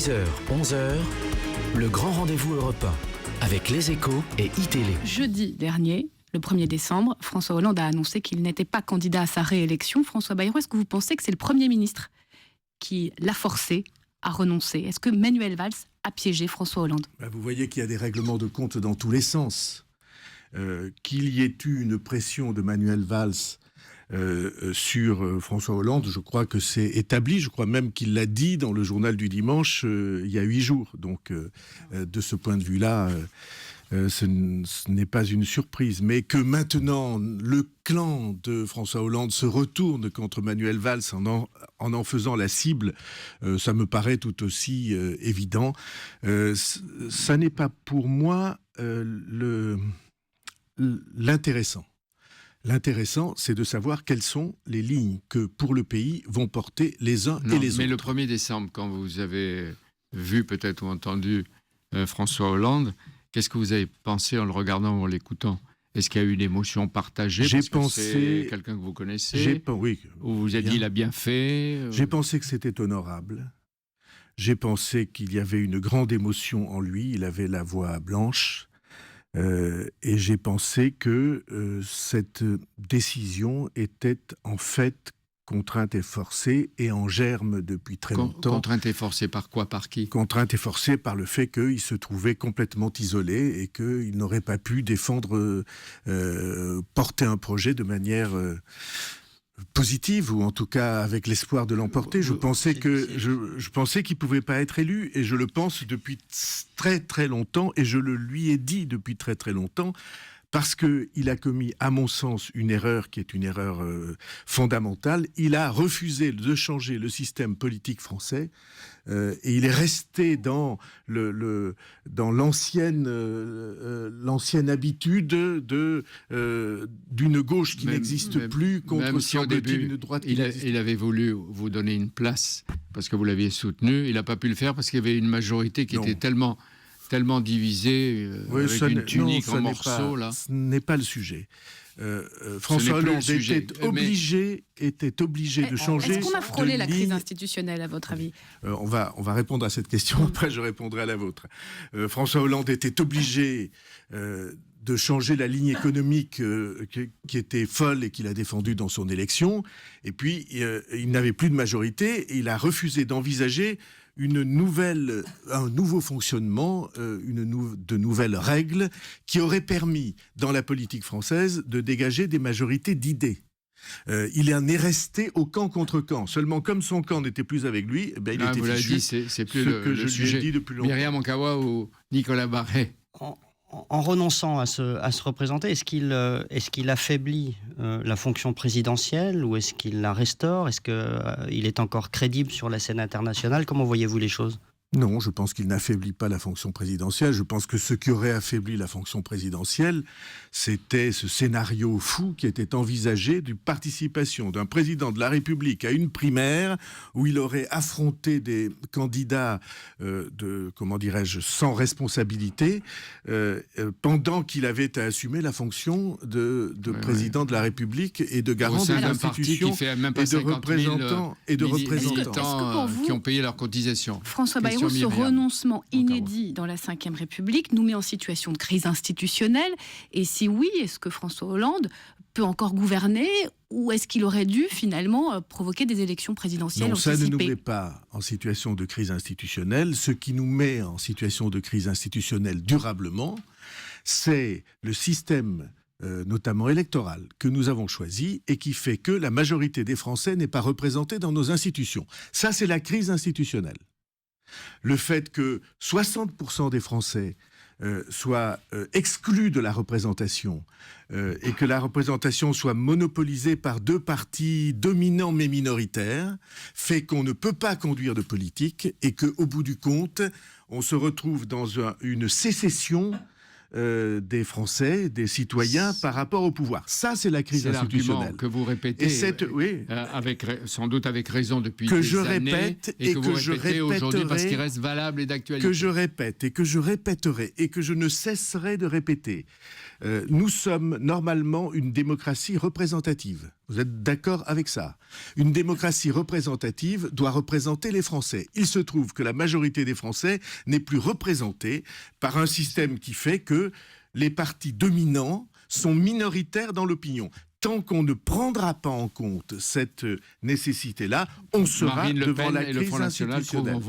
10h, 11h, le grand rendez-vous européen avec Les Échos et iTélé. Jeudi dernier, le 1er décembre, François Hollande a annoncé qu'il n'était pas candidat à sa réélection. François Bayrou, est-ce que vous pensez que c'est le Premier ministre qui l'a forcé à renoncer? Est-ce que Manuel Valls a piégé François Hollande? Vous voyez qu'il y a des règlements de compte dans tous les sens. Qu'il y ait eu une pression de Manuel Valls sur François Hollande, je crois que c'est établi. Je crois même qu'il l'a dit dans le journal du dimanche il y a 8 jours. Donc, de ce point de vue-là, ce n'est pas une surprise. Mais que maintenant, le clan de François Hollande se retourne contre Manuel Valls en faisant la cible, ça me paraît tout aussi évident. Ça n'est pas pour moi l'intéressant. L'intéressant, c'est de savoir quelles sont les lignes que, pour le pays, vont porter les uns et les autres. Mais le 1er décembre, quand vous avez vu peut-être ou entendu François Hollande, qu'est-ce que vous avez pensé en le regardant ou en l'écoutant? Est-ce qu'il y a eu une émotion partagée? J'ai parce pensé... que c'est quelqu'un que vous connaissez? Oui. Ou vous vous êtes dit, il a bien fait? J'ai pensé que c'était honorable. J'ai pensé qu'il y avait une grande émotion en lui. Il avait la voix blanche. Et j'ai pensé que cette décision était en fait contrainte et forcée et en germe depuis très longtemps. Contrainte et forcée par quoi? Par qui? Contrainte et forcée par le fait qu'il se trouvait complètement isolé et qu'il n'aurait pas pu défendre, porter un projet de manière... positive, ou en tout cas avec l'espoir de l'emporter. Je pensais qu'il pouvait pas être élu, et je le pense depuis très très longtemps, et je le lui ai dit depuis très très longtemps, parce qu'il a commis, à mon sens, une erreur qui est une erreur fondamentale. Il a refusé de changer le système politique français, et il est resté dans l'ancienne habitude d'une gauche qui n'existe plus contre, si au début, une droite qui il avait voulu vous donner une place parce que vous l'aviez soutenu. Il n'a pas pu le faire parce qu'il y avait une majorité qui était tellement divisée, avec une tunique en morceaux. Ce n'est pas le sujet. François Hollande était obligé de changer. Est-ce qu'on a frôlé la crise institutionnelle, à votre avis? On va répondre à cette question, après je répondrai à la vôtre. François Hollande était obligé de changer la ligne économique qui était folle et qu'il a défendue dans son élection. Et puis, il n'avait plus de majorité et il a refusé d'envisager un nouveau fonctionnement, de nouvelles règles qui auraient permis, dans la politique française, de dégager des majorités d'idées. Il en est resté au camp contre camp. Seulement, comme son camp n'était plus avec lui, il était vous l'avez fichu. dit, c'est plus le sujet. Dit depuis longtemps. Myriam Ankawa ou Nicolas Barré? En renonçant à se représenter, est-ce qu'il affaiblit la fonction présidentielle, ou est-ce qu'il la restaure? Est-ce qu'il est encore crédible sur la scène internationale? Comment voyez-vous les choses? Non, je pense qu'il n'affaiblit pas la fonction présidentielle. Je pense que ce qui aurait affaibli la fonction présidentielle, c'était ce scénario fou qui était envisagé d'une participation d'un président de la République à une primaire où il aurait affronté des candidats sans responsabilité, pendant qu'il avait à assumer la fonction de président de la République et de garant de l'institution et de représentants qui ont payé leurs cotisations. François Bayrou, ce renoncement inédit dans la Ve République nous met en situation de crise institutionnelle. Et si oui, est-ce que François Hollande peut encore gouverner, ou est-ce qu'il aurait dû finalement provoquer des élections présidentielles anticipées? Non, ça ne nous met pas en situation de crise institutionnelle. Ce qui nous met en situation de crise institutionnelle durablement, c'est le système notamment électoral, que nous avons choisi et qui fait que la majorité des Français n'est pas représentée dans nos institutions. Ça, c'est la crise institutionnelle. Le fait que 60% des Français soient exclus de la représentation et que la représentation soit monopolisée par deux partis dominants mais minoritaires fait qu'on ne peut pas conduire de politique et qu'au bout du compte, on se retrouve dans une sécession des Français, des citoyens par rapport au pouvoir. Ça, c'est la crise institutionnelle. Que vous répétez, sans doute avec raison depuis des années, et que vous répétez aujourd'hui parce qu'il reste valable et d'actualité. Que je répète et que je répéterai et que je ne cesserai de répéter. Nous sommes normalement une démocratie représentative. Vous êtes d'accord avec ça? Une démocratie représentative doit représenter les Français. Il se trouve que la majorité des Français n'est plus représentée par un système qui fait que les partis dominants sont minoritaires dans l'opinion. Tant qu'on ne prendra pas en compte cette nécessité-là, on sera devant la crise institutionnelle.